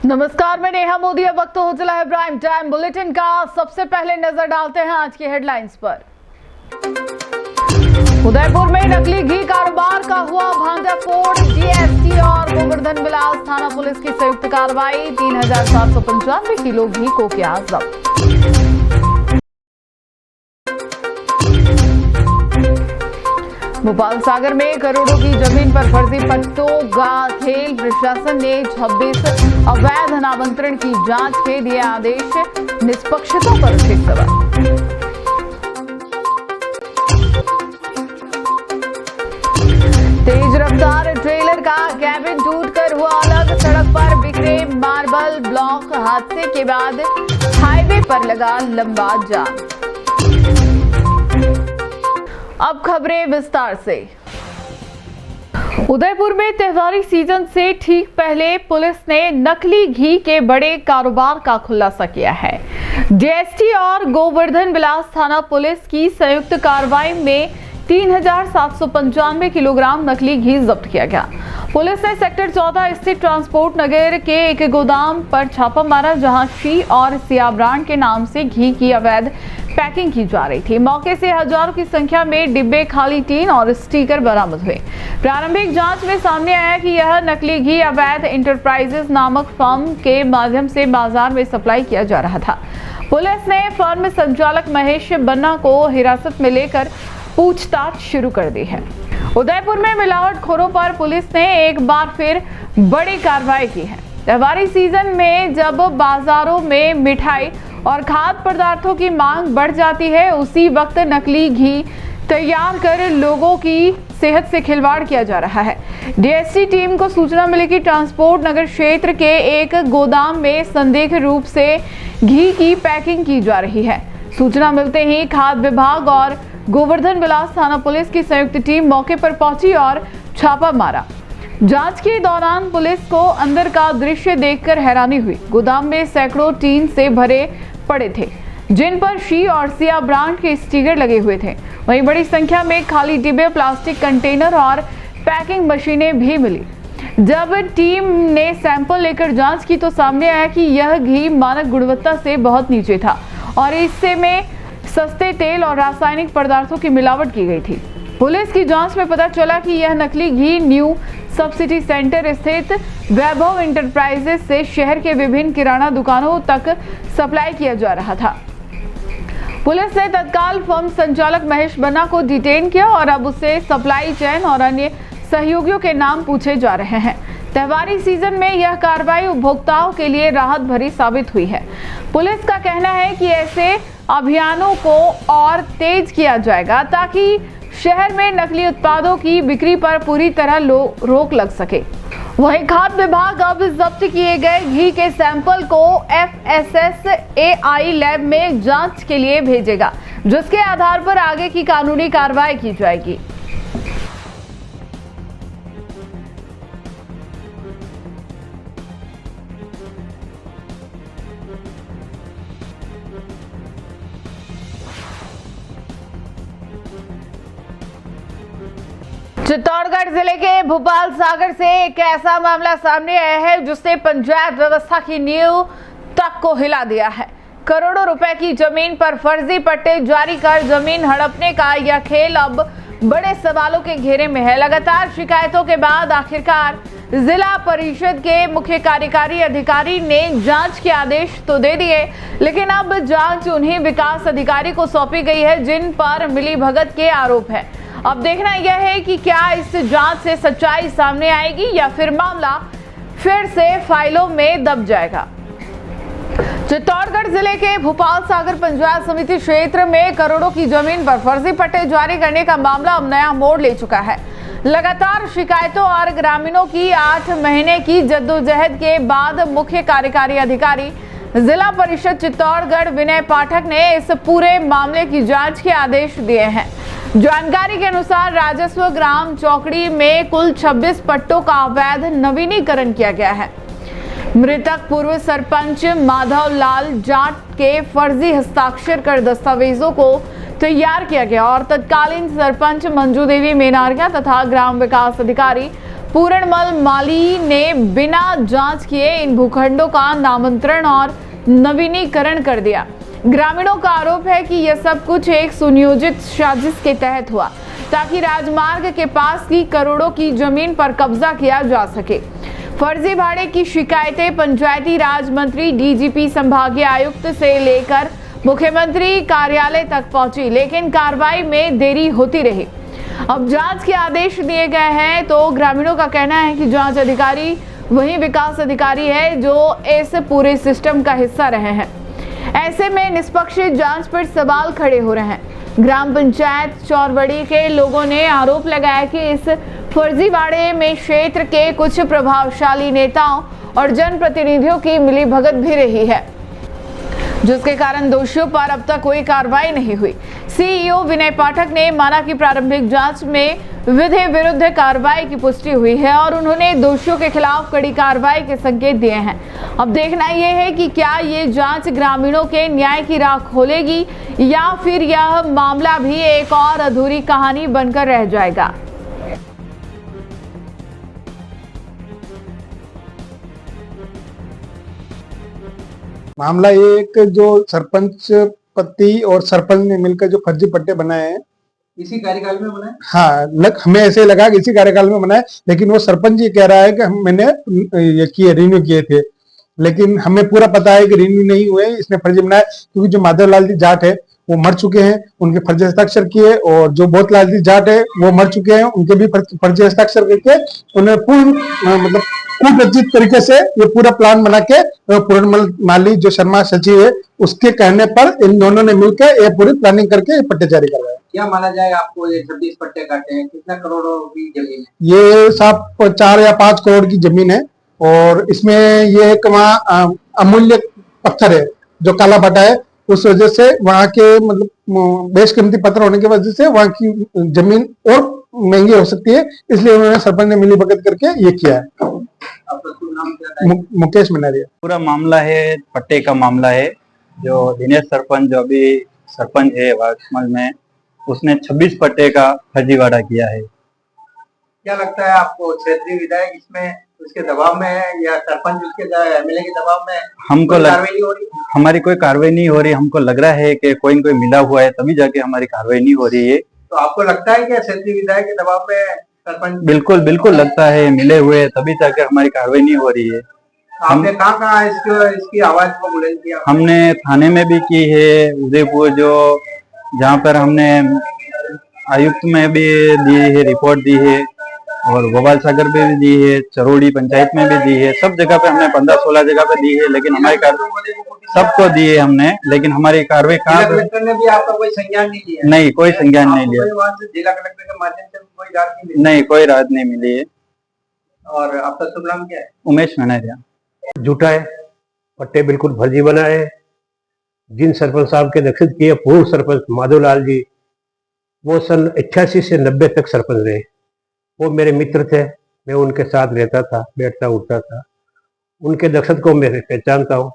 नमस्कार, मैं नेहा मोदी। अब वक्त हो चला है प्राइम टाइम बुलेटिन का। सबसे पहले नजर डालते हैं आज की हेडलाइंस पर। उदयपुर में नकली घी कारोबार का हुआ भांडाफोड़। जीएसटी और गोवर्धन विलास थाना पुलिस की संयुक्त कार्रवाई। 3795 किलो घी को किया जब्त। भोपाल सागर में करोड़ों की जमीन पर फर्जी पट्टों का खेल। प्रशासन ने 26 अवैध नामांतरण की जांच के दिए आदेश। निष्पक्षता पर उठे सवाल। तेज रफ्तार ट्रेलर का कैबिन टूटकर हुआ अलग। सड़क पर बिखरे मार्बल ब्लॉक। हादसे के बाद हाईवे पर लगा लंबा जाम। अब खबरें विस्तार से। उदयपुर में त्योहारी सीजन से ठीक पहले पुलिस ने नकली घी के बड़े कारोबार का खुलासा किया है। जीएसटी और गोवर्धन विलास थाना पुलिस की संयुक्त कार्रवाई में 3795 किलोग्राम नकली घी जब्त किया गया। पुलिस ने सेक्टर 14 स्थित ट्रांसपोर्ट नगर के एक गोदाम पर छापा मारा, जहां शी और सिया ब्रांड के नाम से घी की अवैध पैकिंग की जा रही थी। मौके से हजारों की संख्या में डिब्बे, खाली टीन और स्टिकर बरामद हुए। प्रारंभिक जांच में सामने आया कि यह नकली घी अवैध इंटरप्राइजेज नामक फर्म के माध्यम से बाजार में सप्लाई किया जा रहा था। पुलिस ने फर्म संचालक महेश बन्ना को हिरासत में लेकर पूछताछ शुरू कर दी है। उदयपुर में मिलावटखोरों पर पुलिस ने एक बार फिर बड़ी कार्रवाई की है। त्योहारी सीजन में जब बाजारों में मिठाई और खाद्य पदार्थों की मांग बढ़ जाती है, उसी वक्त नकली घी तैयार कर लोगों की सेहत से खिलवाड़ किया जा रहा है। डीएसटी टीम को सूचना मिली कि ट्रांसपोर्ट नगर क्षेत्र के एक गोदाम में संदिग्ध रूप से घी की पैकिंग की जा रही है। सूचना मिलते ही खाद्य विभाग और गोवर्धन विलास थाना पुलिस की संयुक्त टीम मौके पर पहुंची और छापा मारा। जांच के दौरान पुलिस को अंदर का दृश्य देखकर हैरानी हुई। गोदाम में सैकड़ों टीन से भरे पड़े थे, जिन पर शी और सिया ब्रांड के स्टिकर लगे हुए थे। वहीं बड़ी संख्या में खाली डिब्बे, प्लास्टिक कंटेनर और पैकिंग मशीनें भी मिली। जब टीम ने सैंपल लेकर जांच की तो सामने आया कि यह घी मानक गुणवत्ता से बहुत नीचे था और इससे में सस्ते तेल और रासायनिक पदार्थों की मिलावट की गई थी। पुलिस की जांच में पता चला कि यह नकली घी न्यू सब सिटी सेंटर स्थित वैभव इंटरप्राइजेज से शहर के विभिन्न किराना दुकानों तक सप्लाई किया जा रहा था। पुलिस ने तत्काल फर्म संचालक महेश बन्ना को डिटेन किया और अब उससे सप्लाई चेन और अन्य सहयोगियों के नाम पूछे जा रहे हैं। त्योहारी सीजन में यह कार्रवाई उपभोक्ताओं के लिए राहत भरी साबित हुई है। पुलिस का कहना है कि ऐसे अभियानों को और तेज किया जाएगा ताकि शहर में नकली उत्पादों की बिक्री पर पूरी तरह रोक लग सके। वहीं खाद्य विभाग अब जब्त किए गए घी के सैंपल को FSSAI लैब में जांच के लिए भेजेगा, जिसके आधार पर आगे की कानूनी कार्रवाई की जाएगी। चित्तौड़गढ़ जिले के भोपाल सागर से एक ऐसा मामला सामने आया है जिसने पंचायत व्यवस्था की नींव तक को हिला दिया है। करोड़ों रुपए की जमीन पर फर्जी पट्टे जारी कर जमीन हड़पने का यह खेल अब बड़े सवालों के घेरे में है। लगातार शिकायतों के बाद आखिरकार जिला परिषद के मुख्य कार्यकारी अधिकारी ने जांच के आदेश तो दे दिए, लेकिन अब जांच उन्हीं विकास अधिकारी को सौंपी गई है जिन पर मिलीभगत के आरोप है। अब देखना यह है कि क्या इस जांच से सच्चाई सामने आएगी या फिर मामला फिर से फाइलों में दब जाएगा। चित्तौड़गढ़ जिले के भोपाल सागर पंचायत समिति क्षेत्र में करोड़ों की जमीन पर फर्जी पट्टे जारी करने का मामला अब नया मोड़ ले चुका है। लगातार शिकायतों और ग्रामीणों की 8 महीने की जद्दोजहद के बाद मुख्य कार्यकारी अधिकारी जिला परिषद चित्तौड़गढ़ विनय पाठक ने इस पूरे मामले की जांच के आदेश दिए हैं। जानकारी के अनुसार राजस्व ग्राम चौकड़ी में कुल 26 पट्टों का अवैध नवीनीकरण किया गया है। मृतक पूर्व सरपंच माधव लाल जाट के फर्जी हस्ताक्षर कर दस्तावेजों को तैयार किया गया और तत्कालीन सरपंच मंजू देवी मेनारिया तथा ग्राम विकास अधिकारी पूरणमल माली ने बिना जांच किए इन भूखंडों का नामांतरण और नवीनीकरण कर दिया। ग्रामीणों का आरोप है कि यह सब कुछ एक सुनियोजित साजिश के तहत हुआ ताकि राजमार्ग के पास की करोड़ों की जमीन पर कब्जा किया जा सके। फर्जी भाड़े की शिकायतें पंचायती राज मंत्री, डीजीपी, संभागीय आयुक्त से लेकर मुख्यमंत्री कार्यालय तक पहुंची, लेकिन कार्रवाई में देरी होती रही। अब जांच के आदेश दिए गए हैं तो ग्रामीणों का कहना है कि जांच अधिकारी वही विकास अधिकारी है जो इस पूरे सिस्टम का हिस्सा रहे हैं। ऐसे में निष्पक्ष जांच पर सवाल खड़े हो रहे हैं। ग्राम पंचायत चौरवड़ी के लोगों ने आरोप लगाया कि इस फर्जीवाड़े में क्षेत्र के कुछ प्रभावशाली नेताओं और जनप्रतिनिधियों की मिलीभगत भी रही है, जिसके कारण दोषियों पर अब तक कोई कार्रवाई नहीं हुई। सीईओ विनय पाठक ने माना कि प्रारंभिक जांच में विधि विरुद्ध कार्रवाई की पुष्टि हुई है और उन्होंने दोषियों के खिलाफ कड़ी कार्रवाई के संकेत दिए हैं। अब देखना यह है कि क्या ये जांच ग्रामीणों के न्याय की राह खोलेगी या फिर यह मामला भी एक और अधूरी कहानी बनकर रह जाएगा। मामला एक जो सरपंच पति और सरपंच ने मिलकर जो फर्जी पट्टे बनाए हैं, इसी कार्यकाल में बनाए। हाँ, हमें ऐसे लगा कि इसी कार्यकाल में बनाए, लेकिन वो सरपंच ये कह रहा है कि मैंने ये किए, रिन्यू किए थे, लेकिन हमें पूरा पता है कि रिन्यू नहीं हुए, इसने फर्जी बनाए। क्योंकि जो माधवलाल जी जाट है वो मर चुके हैं, उनके फर्जी हस्ताक्षर किए, और जो बोतलाल जी जाट है वो मर चुके हैं, उनके भी फर्जी हस्ताक्षर करके उन्हें पूर्ण मतलब कुरचित तरीके से ये पूरा प्लान बना के पूरणमल माली जो शर्मा सचिव है उसके कहने पर इन दोनों ने मिलकर ये पूरी प्लानिंग करके ये पट्टे जारी करवाए। क्या माना जाए आपको ये 26 पट्टे काटे हैं, कितना करोड़ों की जमीन है? ये साहब 4 या 5 करोड़ की जमीन है, और इसमें ये एक वहाँ अमूल्य पत्थर है जो काला बटा है, उस वजह से वहाँ के मतलब बेशकीमती पत्थर होने की वजह से वहाँ की जमीन और महंगी हो सकती है, इसलिए उन्होंने सरपंच ने मिली भगत करके ये किया है। मुकेश मनारिया। पूरा मामला है पट्टे का मामला है। जो दिनेश सरपंच जो अभी सरपंच है वाकमल में, उसने 26 पट्टे का फर्जीवाड़ा किया है। क्या लगता है आपको, क्षेत्रीय विधायक इसमें उसके दबाव में है या सरपंच उसके एमएलए के दबाव में है? हमको हमारी कोई कार्रवाई नहीं हो रही। हमको लग रहा है कि कोई न कोई मिला हुआ है, तभी जाके हमारी कार्रवाई नहीं हो रही है। तो आपको लगता है कि क्षेत्रीय विधायक के दबाव में सरपंच? बिल्कुल बिल्कुल लगता है मिले हुए, तभी जाके हमारी कार्रवाई नहीं हो रही है। आपने कहाँ इसकी आवाज को बुलंद किया? हमने थाने में भी की है, उदयपुर जो जहाँ पर हमने आयुक्त में भी दी है, रिपोर्ट दी है, और गोपाल सागर पे भी दी है, चरोड़ी पंचायत में भी दी है, सब जगह पे हमने 15-16 जगह पे दी है, लेकिन हमारी सबको दी है हमने, लेकिन हमारी कार्रवाई कहाँ? जिला कलेक्टर ने भी आपका कोई संज्ञान नहीं लिया? नहीं, कोई संज्ञान नहीं लिया। जिला कलेक्टर के माध्यम से कोई राहत नहीं मिली? नहीं, कोई राहत नहीं मिली है। और आपका शुभ नाम क्या है? उमेश मनारिया। झूठा है, पट्टे बिल्कुल फर्जी बनाए। जिन सरपंच साहब के दखल किए, पूर्व सरपंच माधवलाल जी, वो सन 88 से 90 तक सरपंच रहे। वो मेरे मित्र थे, मैं उनके साथ रहता था, बैठता उठता था। उनके दक्षत को मैं पहचानता हूँ।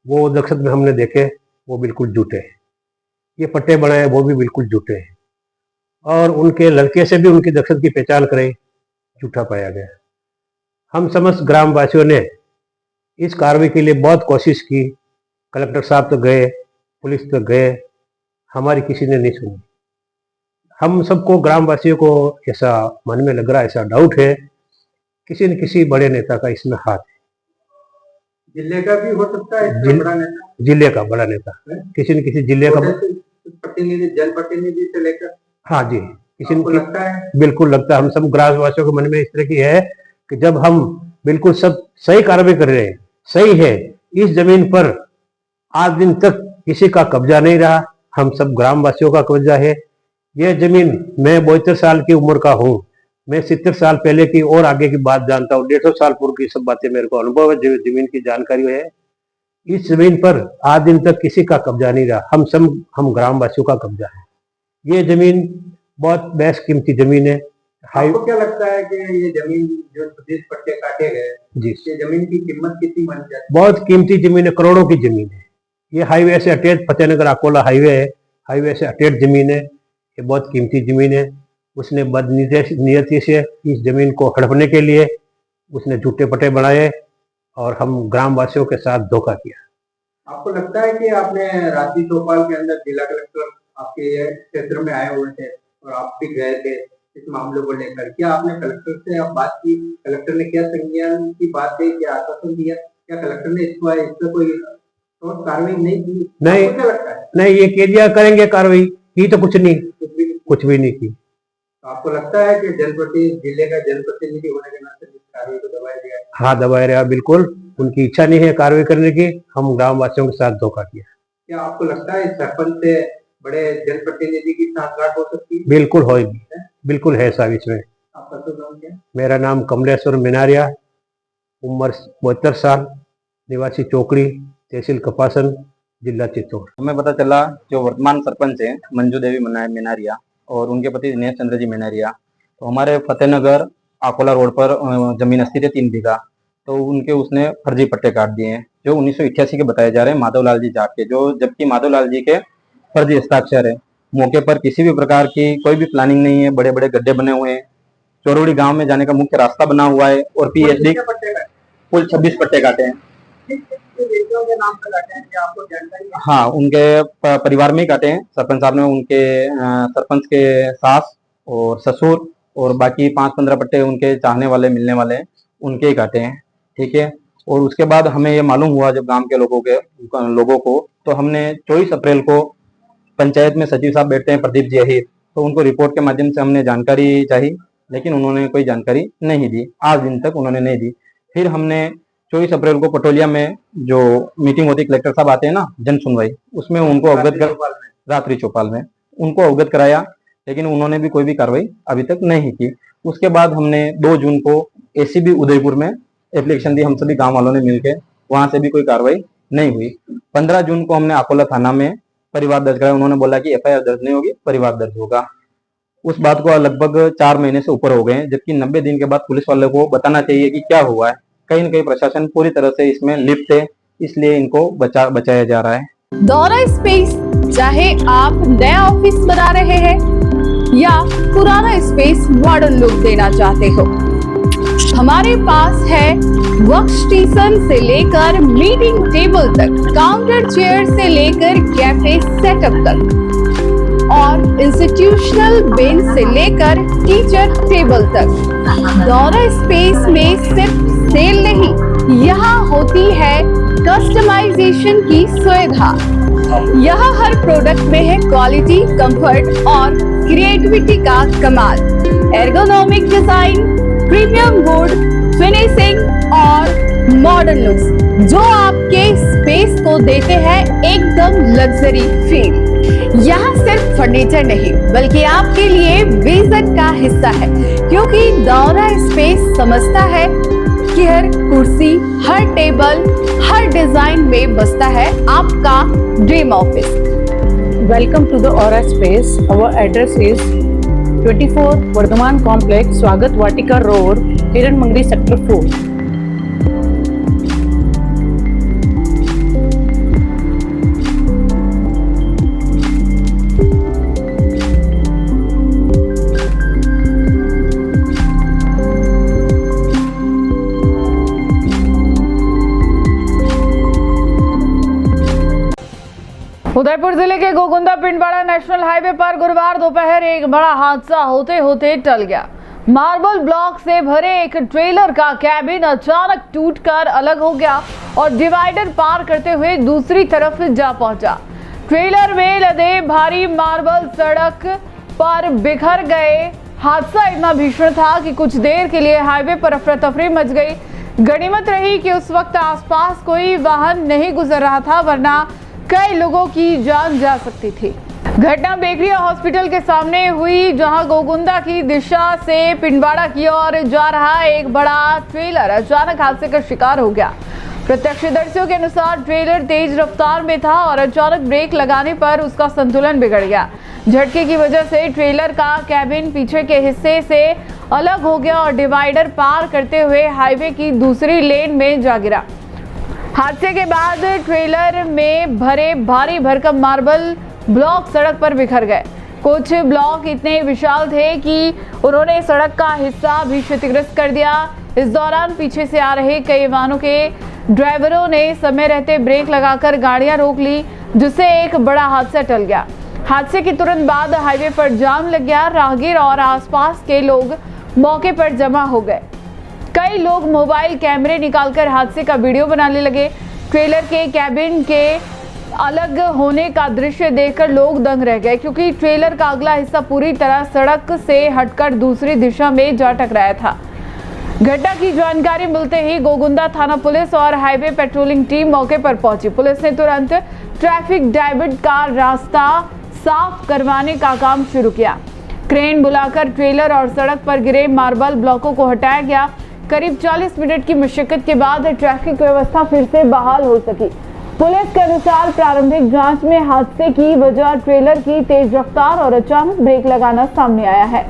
वो दक्षत में हमने देखे, वो बिल्कुल झूठे हैं। ये पट्टे बनाए वो भी बिल्कुल झूठे हैं, और उनके लड़के से भी उनकी दक्षत की पहचान कराई, झूठा पाया गया। हम समस्त ग्रामवासियों ने इस कार्रवाई के लिए बहुत कोशिश की। कलेक्टर साहब तो गए, पुलिस तो गए, हमारी किसी ने नहीं सुनी। हम सबको, ग्रामवासियों को ऐसा मन में लग रहा है, ऐसा डाउट है किसी न किसी बड़े नेता का इसमें हाथ है। जिले का भी हो सकता है, बड़ा नेता, जिले का बड़ा नेता, किसी न किसी जिले का प्रतिनिधि, जनप्रतिनिधि से लेकर। हाँ जी, किसी को लगता है? बिल्कुल लगता है। हम सब ग्रामवासियों के मन में इस तरह की है कि जब हम बिल्कुल सब सही कार्रवाई कर रहे हैं, सही है, इस जमीन पर आज दिन तक किसी का कब्जा नहीं रहा, हम सब ग्रामवासियों का कब्जा है। यह जमीन, मैं 72 साल की उम्र का हूँ, मैं 70 साल पहले की और आगे की बात जानता हूँ। 150 साल पूर्व की सब बातें मेरे को अनुभव है, जमीन की जानकारी है। इस जमीन पर आज दिन तक किसी का कब्जा नहीं रहा, हम ग्रामवासियों का कब्जा है। ये जमीन बहुत बेशकीमती जमीन है। आपको क्या लगता है कि ये जमीन जो 26 पट्टे काटे गए, जी, ये जमीन की कीमत कितनी बन जाए? बहुत कीमती जमीन है, करोड़ों की जमीन है। ये हाईवे से अटैच, फतेहनगर अकोला हाईवे है, हाईवे से अटैच जमीन है। ये बहुत कीमती जमीन है, उसने बदनीयती से इस जमीन को हड़पने के लिए उसने झूठे पट्टे बनाए और हम ग्राम वासियों के साथ धोखा किया। आपको लगता है कि आपने रात्रि चौपाल के अंदर जिला कलेक्टर आपके क्षेत्र में आए हुए थे और आप भी गए थे इस मामले को लेकर, क्या आपने कलेक्टर से आप बात की? कलेक्टर ने क्या संज्ञान की बात दी, क्या आश्वासन दिया? क्या कलेक्टर ने इस पर कोई ठोस कार्रवाई नहीं की? नहीं, क्या लगता है? नहीं, ये कह दिया करेंगे कार्रवाई, की तो कुछ भी नहीं की। तो आपको लगता है कि जिले का जनप्रतिनिधि होने के नाते इस कार्रवाई को दबाया गया है? हाँ, दबाया गया, बिल्कुल। उनकी इच्छा नहीं है कार्रवाई करने की, हम ग्राम वासियों के साथ धोखा किया। क्या आपको लगता है सरपंच से बड़े जनप्रतिनिधि की सांठगांठ हो सकती है? बिल्कुल होगी, बिल्कुल है साहब इसमें। आपका तो नाम क्या? मेरा नाम कमलेश्वर मिनारिया, उम्र 72 साल, निवासी चौकड़ी, तहसील कपासन, जिला चित्तौड़। हमें पता चला जो वर्तमान सरपंच है मंजू देवी मिनारिया और उनके पति दिनेश चंद्र जी मिनारिया, तो हमारे फतेहनगर आकोला रोड पर जमीन स्थित है 3 बीघा, तो उनके उसने फर्जी पट्टे काट दिए हैं जो 1988 के बताए जा रहे हैं माधवलाल जी जाट के, जो जबकि माधवलाल जी के फर्जी हस्ताक्षर है। मौके पर किसी भी प्रकार की कोई भी प्लानिंग नहीं है, बड़े बड़े गड्ढे बने हुए हैं, चौरोड़ी गांव में जाने का मुख्य रास्ता बना हुआ है और पीएचडी कुल 26 पट्टे काटे हैं। के नाम पर काटे हैं, क्या आपको जानकारी है? हाँ, उनके परिवार में ही काटे हैं। सरपंच साहब ने उनके सरपंच के सास और ससुर और बाकी 5-15 पट्टे उनके चाहने वाले मिलने वाले उनके ही काटे हैं, ठीक है। और उसके बाद हमें ये मालूम हुआ जब गांव के लोगों को, तो हमने 24 अप्रैल को पंचायत में सचिव साहब बैठते हैं प्रदीप जी अहिर, तो उनको रिपोर्ट के माध्यम से हमने जानकारी चाही, लेकिन उन्होंने कोई जानकारी नहीं दी, आज दिन तक उन्होंने नहीं दी। फिर हमने 24 अप्रैल को पटोलिया में जो मीटिंग होती है, कलेक्टर साहब आते हैं ना जन सुनवाई, उसमें उनको अवगत कर रात्रि चौपाल में उनको अवगत कराया, लेकिन उन्होंने भी कोई भी कार्रवाई अभी तक नहीं की। उसके बाद हमने 2 जून को एसीबी उदयपुर में एप्लीकेशन दी, हम सभी गांव वालों ने मिलकर, वहां से भी कोई कार्रवाई नहीं हुई। 15 जून को हमने अकोला थाना में परिवार दर्ज कराया, उन्होंने बोला कि एफआईआर दर्ज नहीं होगी, परिवार दर्ज होगा। उस बात को लगभग 4 महीने से ऊपर हो गए हैं, जबकि 90 दिन के बाद पुलिस वाले को बताना चाहिए कि क्या हुआ है। कहीं न कहीं प्रशासन पूरी तरह से इसमें लिप्त है, इसलिए इनको बचाया जा रहा है। दौरा स्पेस, चाहे आप नया ऑफिस बना रहे हैं या पुराना स्पेस मॉडर्न लुक देना चाहते हो, हमारे पास है वर्क स्टेशन से लेकर मीटिंग टेबल तक, काउंटर चेयर से लेकर कैफे सेटअप तक और इंस्टीट्यूशनल बेंच से लेकर टीचर टेबल तक। दौरा स्पेस में सिर्फ सेल नहीं, यहाँ होती है कस्टमाइजेशन की सुविधा। यहाँ हर प्रोडक्ट में है क्वालिटी, कंफर्ट और क्रिएटिविटी का कमाल। Ergonomic design, premium would, finishing और मॉडर्न लुक्स जो आपके स्पेस को देते हैं एकदम लग्जरी फील। यहाँ सिर्फ फर्नीचर नहीं बल्कि आपके लिए विजन का हिस्सा है, क्योंकि दौरा स्पेस समझता है कि हर कुर्सी, हर टेबल, हर डिजाइन में बसता है आपका dream office. Welcome to the Aura Space. Our address is 24 Vardhaman Complex, Swagat Vatika Road, Hiran Mangri, Sector 4. Udaipur जिले के गोगुंदा पिंडवाड़ा नेशनल हाईवे पर गुरुवार दोपहर एक बड़ा हादसा होते होते टल गया। मार्बल ब्लॉक से भरे एक ट्रेलर का कैबिन अचानक टूटकर अलग हो गया और डिवाइडर पार करते हुए दूसरी तरफ जा पहुंचा। ट्रेलर में लदे भारी मार्बल सड़क पर बिखर गए। हादसा इतना भीषण था कि कुछ देर के लिए हाईवे पर अफरा तफरी मच गई। गनीमत रही कि उस वक्त आसपास कोई वाहन नहीं गुजर रहा था, वरना कई लोगों की जान जा सकती थी। घटना बेकरिया हॉस्पिटल के सामने हुई, जहां गोगुंदा की दिशा से पिंडवाड़ा की ओर जा रहा एक बड़ा ट्रेलर अचानक हादसे का शिकार हो गया। प्रत्यक्षदर्शियों के अनुसार ट्रेलर तेज रफ्तार में था और अचानक ब्रेक लगाने पर उसका संतुलन बिगड़ गया। झटके की वजह से ट्रेलर का कैबिन पीछे के हिस्से से अलग हो गया और डिवाइडर पार करते हुए हाईवे की दूसरी लेन में जा गिरा। हादसे के बाद ट्रेलर में भरे भारी भरकम मार्बल ब्लॉक सड़क पर बिखर गए। कुछ ब्लॉक इतने विशाल थे कि उन्होंने सड़क का हिस्सा भी क्षतिग्रस्त कर दिया। इस दौरान पीछे से आ रहे कई वाहनों के ड्राइवरों ने समय रहते ब्रेक लगाकर गाड़ियां रोक ली, जिससे एक बड़ा हादसा टल गया। हादसे के तुरंत बाद हाईवे पर जाम लग गया। राहगीर और आसपास के लोग मौके पर जमा हो गए। कई लोग मोबाइल कैमरे निकालकर हादसे का वीडियो बनाने लगे। ट्रेलर के कैबिन के अलग होने का दृश्य देखकर लोग दंग रह गए, क्योंकि ट्रेलर का अगला हिस्सा पूरी तरह सड़क से हटकर दूसरी दिशा में जा टकराया था। घटना की जानकारी मिलते ही गोगुंदा थाना पुलिस और हाईवे पेट्रोलिंग टीम मौके पर पहुंची। पुलिस ने तुरंत ट्रैफिक डाइवर्ट का रास्ता साफ करवाने का काम शुरू किया। क्रेन बुलाकर ट्रेलर और सड़क पर गिरे मार्बल ब्लॉकों को हटाया गया। करीब 40 मिनट की मशक्कत के बाद ट्रैफिक व्यवस्था फिर से बहाल हो सकी। पुलिस के अनुसार प्रारंभिक जांच में हादसे की वजह ट्रेलर की तेज रफ्तार और अचानक ब्रेक लगाना सामने आया है।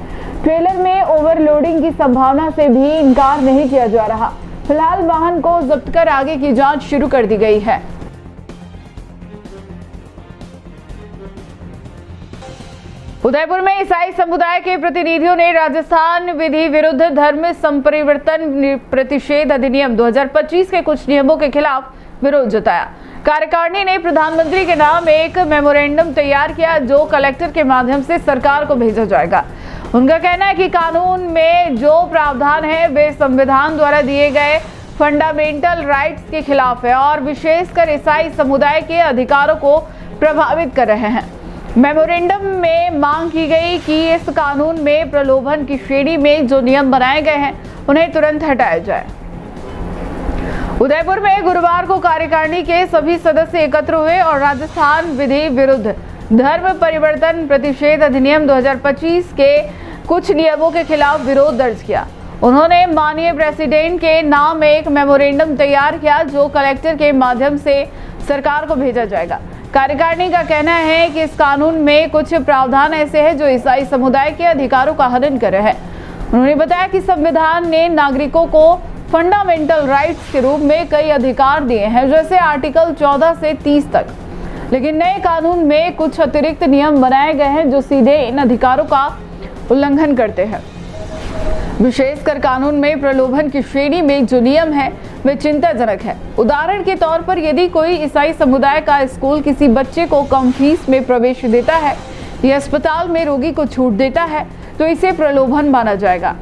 ट्रेलर में ओवरलोडिंग की संभावना से भी इनकार नहीं किया जा रहा। फिलहाल वाहन को जब्त कर आगे की जांच शुरू कर दी गई है। उदयपुर में ईसाई समुदाय के प्रतिनिधियों ने राजस्थान विधि विरुद्ध धर्म संपरिवर्तन प्रतिषेध अधिनियम 2025 के कुछ नियमों के खिलाफ विरोध जताया। कार्यकारिणी ने प्रधानमंत्री के नाम एक मेमोरेंडम तैयार किया, जो कलेक्टर के माध्यम से सरकार को भेजा जाएगा। उनका कहना है कि कानून में जो प्रावधान है वे संविधान द्वारा दिए गए फंडामेंटल राइट्स के खिलाफ है और विशेषकर ईसाई समुदाय के अधिकारों को प्रभावित कर रहे हैं। मेमोरेंडम में मांग की गई कि इस कानून में प्रलोभन की श्रेणी में जो नियम बनाए गए हैं उन्हें तुरंत हटाया जाए। उदयपुर में गुरुवार को कार्यकारिणी के सभी सदस्य एकत्र हुए और राजस्थान विधि विरुद्ध धर्म परिवर्तन प्रतिषेध अधिनियम 2025 के कुछ नियमों के खिलाफ विरोध दर्ज किया। उन्होंने माननीय प्रेसिडेंट के नाम एक मेमोरेंडम तैयार किया, जो कलेक्टर के माध्यम से सरकार को भेजा जाएगा। कार्यकारिणी का कहना है कि इस कानून में कुछ प्रावधान ऐसे हैं जो ईसाई समुदाय के अधिकारों का हनन कर रहे हैं। उन्होंने बताया कि संविधान ने नागरिकों को फंडामेंटल राइट्स के रूप में कई अधिकार दिए हैं, जैसे आर्टिकल 14 से 30 तक, लेकिन नए कानून में कुछ अतिरिक्त नियम बनाए गए हैं जो सीधे इन अधिकारों का उल्लंघन करते हैं। विशेषकर कानून में प्रलोभन की श्रेणी में जो नियम है वे चिंताजनक है। उदाहरण के तौर पर यदि कोई ईसाई समुदाय का स्कूल किसी बच्चे को कम फीस में प्रवेश देता है या अस्पताल में रोगी को छूट देता है तो इसे प्रलोभन माना जाएगा।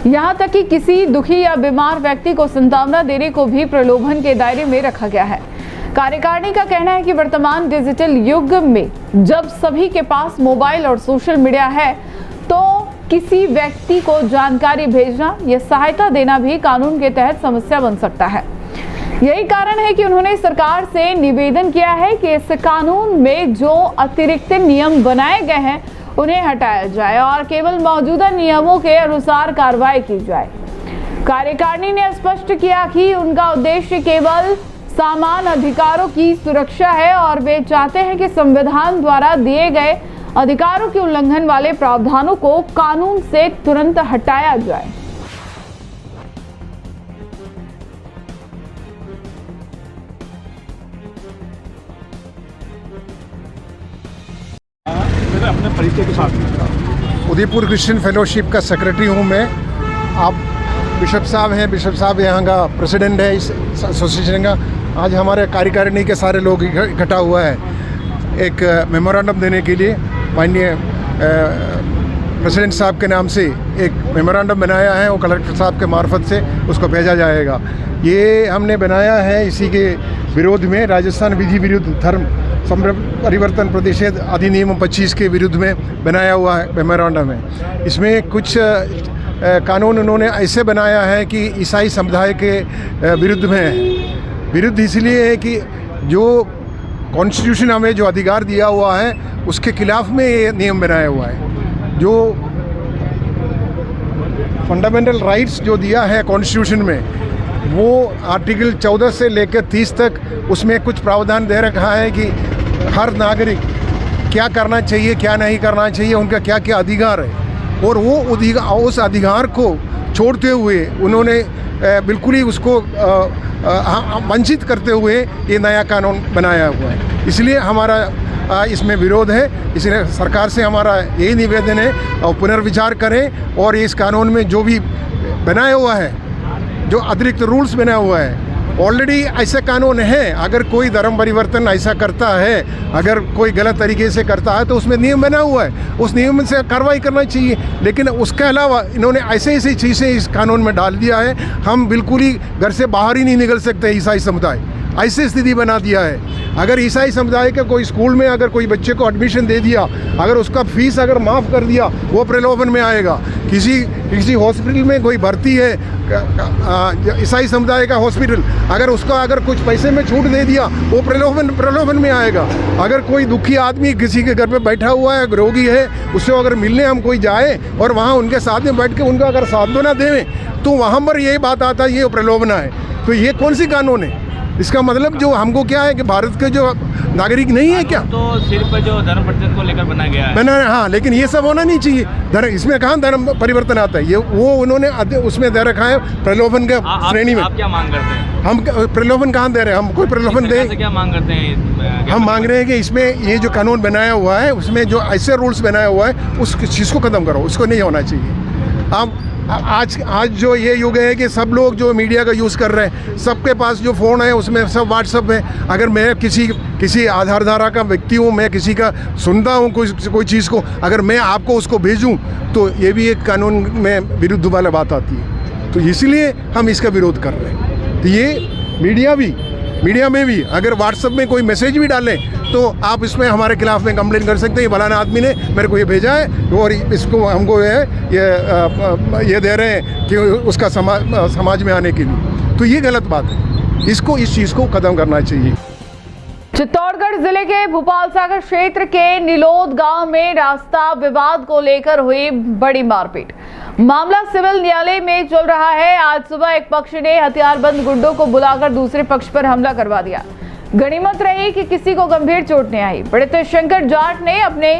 यहाँ तक कि किसी दुखी या बीमार व्यक्ति को सांत्वना देने को भी प्रलोभन के दायरे में रखा गया है। कार्यकारिणी का कहना है कि वर्तमान डिजिटल युग में जब सभी के पास मोबाइल और सोशल मीडिया है, तो किसी व्यक्ति को जानकारी भेजना या सहायता देना भी कानून के तहत समस्या बन सकता है। यही कारण है कि उन्होंने सरकार से निवेदन किया है कि इस कानून में जो अतिरिक्त नियम बनाए गए हैं उन्हें हटाया जाए और केवल मौजूदा नियमों के अनुसार कार्रवाई की जाए। कार्यकारिणी ने स्पष्ट किया कि उनका उद्देश्य केवल समान अधिकारों की सुरक्षा है और वे चाहते हैं कि संविधान द्वारा दिए गए अधिकारों के उल्लंघन वाले प्रावधानों को कानून से तुरंत हटाया जाए। अपने परिचय के साथ उदयपुर क्रिश्चियन फेलोशिप का सेक्रेटरी हूँ मैं। आप बिशप साहब हैं, बिशप साहब यहाँ का प्रेसिडेंट है इस एसोसिएशन का। आज हमारे कार्यकारिणी के सारे लोग इकट्ठा हुआ है एक मेमोरेंडम देने के लिए। माननीय प्रेसिडेंट साहब के नाम से एक मेमोरेंडम बनाया है, वो कलेक्टर साहब के मार्फत से उसको भेजा जाएगा। ये हमने बनाया है इसी के विरोध में, राजस्थान विधि विरुद्ध धर्म परिवर्तन प्रतिषेध अधिनियम 25 के विरुद्ध में बनाया हुआ है मेमोरेंडम है। इसमें कुछ कानून उन्होंने ऐसे बनाया है कि ईसाई समुदाय के विरुद्ध में है। विरुद्ध इसलिए है कि जो कॉन्स्टिट्यूशन हमें जो अधिकार दिया हुआ है उसके खिलाफ में ये नियम बनाया हुआ है। जो फंडामेंटल राइट्स जो दिया है कॉन्स्टिट्यूशन में, वो आर्टिकल 14 से लेकर 30 तक उसमें कुछ प्रावधान दे रखा है कि हर नागरिक क्या करना चाहिए, क्या नहीं करना चाहिए, उनका क्या क्या अधिकार है। और वो उस अधिकार को छोड़ते हुए उन्होंने बिल्कुल ही उसको वंचित करते हुए ये नया कानून बनाया हुआ है। इसलिए हमारा इसमें विरोध है। इसलिए सरकार से हमारा यही निवेदन है और पुनर्विचार करें और इस कानून में जो भी बनाया हुआ है, जो अतिरिक्त रूल्स बनाया हुआ है, ऑलरेडी ऐसे कानून है। अगर कोई धर्म परिवर्तन ऐसा करता है, अगर कोई गलत तरीके से करता है तो उसमें नियम बना हुआ है, उस नियम से कार्रवाई करना चाहिए। लेकिन उसके अलावा इन्होंने ऐसे ऐसी चीज़ें इस कानून में डाल दिया है, हम बिल्कुल ही घर से बाहर ही नहीं निकल सकते ईसाई समुदाय, ऐसी स्थिति बना दिया है। अगर ईसाई समुदाय के कोई स्कूल में अगर कोई बच्चे को एडमिशन दे दिया, अगर उसका फीस अगर माफ़ कर दिया, वो प्रलोभन में आएगा। किसी हॉस्पिटल में कोई भर्ती है, ईसाई समुदाय का हॉस्पिटल, अगर उसका अगर कुछ पैसे में छूट दे दिया, वो प्रलोभन में आएगा। अगर कोई दुखी आदमी किसी के घर पे बैठा हुआ है, रोगी है, उससे अगर मिलने हम कोई जाए और वहाँ उनके साथ में बैठ के उनका अगर सांत्वना दें, तो वहाँ पर यही बात आता है, ये प्रलोभन है। तो ये कौन सी कानून है? इसका मतलब जो हमको क्या है कि भारत के जो नागरिक नहीं है क्या? तो सिर्फ जो धर्म परिवर्तन को लेकर बनाया गया है। हाँ, लेकिन ये सब होना नहीं चाहिए। इसमें कहाँ धर्म परिवर्तन आता है? ये वो उन्होंने उसमें दे रखा है प्रलोभन के श्रेणी में। आप क्या मांग करते हैं? हम प्रलोभन कहाँ दे रहे हैं? हम कोई प्रलोभन दे? क्या मांग करते हैं? हम मांग रहे हैं कि इसमें ये जो कानून बनाया हुआ है, उसमें जो ऐसे रूल्स बनाया हुआ है, उस चीज़ को ख़त्म करो, उसको नहीं होना चाहिए। अब आज जो ये युग है कि सब लोग जो मीडिया का यूज़ कर रहे हैं, सबके पास जो फ़ोन है उसमें सब व्हाट्सअप है। अगर मैं किसी आधारधारा का व्यक्ति हूँ, मैं किसी का सुनता हूँ कोई चीज़ को, अगर मैं आपको उसको भेजूँ तो ये भी एक कानून में विरुद्ध वाला बात आती है। तो इसलिए हम इसका विरोध कर रहे हैं। तो ये मीडिया में भी अगर व्हाट्सएप में कोई मैसेज भी डालें तो आप इसमें हमारे खिलाफ में कंप्लेन कर सकते हैं, फलाना आदमी ने मेरे को ये भेजा है और इसको हमको ये दे रहे हैं कि उसका समाज में आने के लिए। तो ये गलत बात है, इस चीज़ को ख़त्म करना चाहिए। चित्तौड़गढ़ जिले के भोपाल सागर क्षेत्र के निलोद गांव में रास्ता विवाद को लेकर हुई बड़ी मारपीट। मामला सिविल न्यायालय में चल रहा है। आज सुबह एक पक्ष ने हथियारबंद गुंडों को बुलाकर दूसरे पक्ष पर हमला करवा दिया। गनीमत रही कि किसी को गंभीर चोट नहीं आई। पीड़ित शंकर जाट ने अपने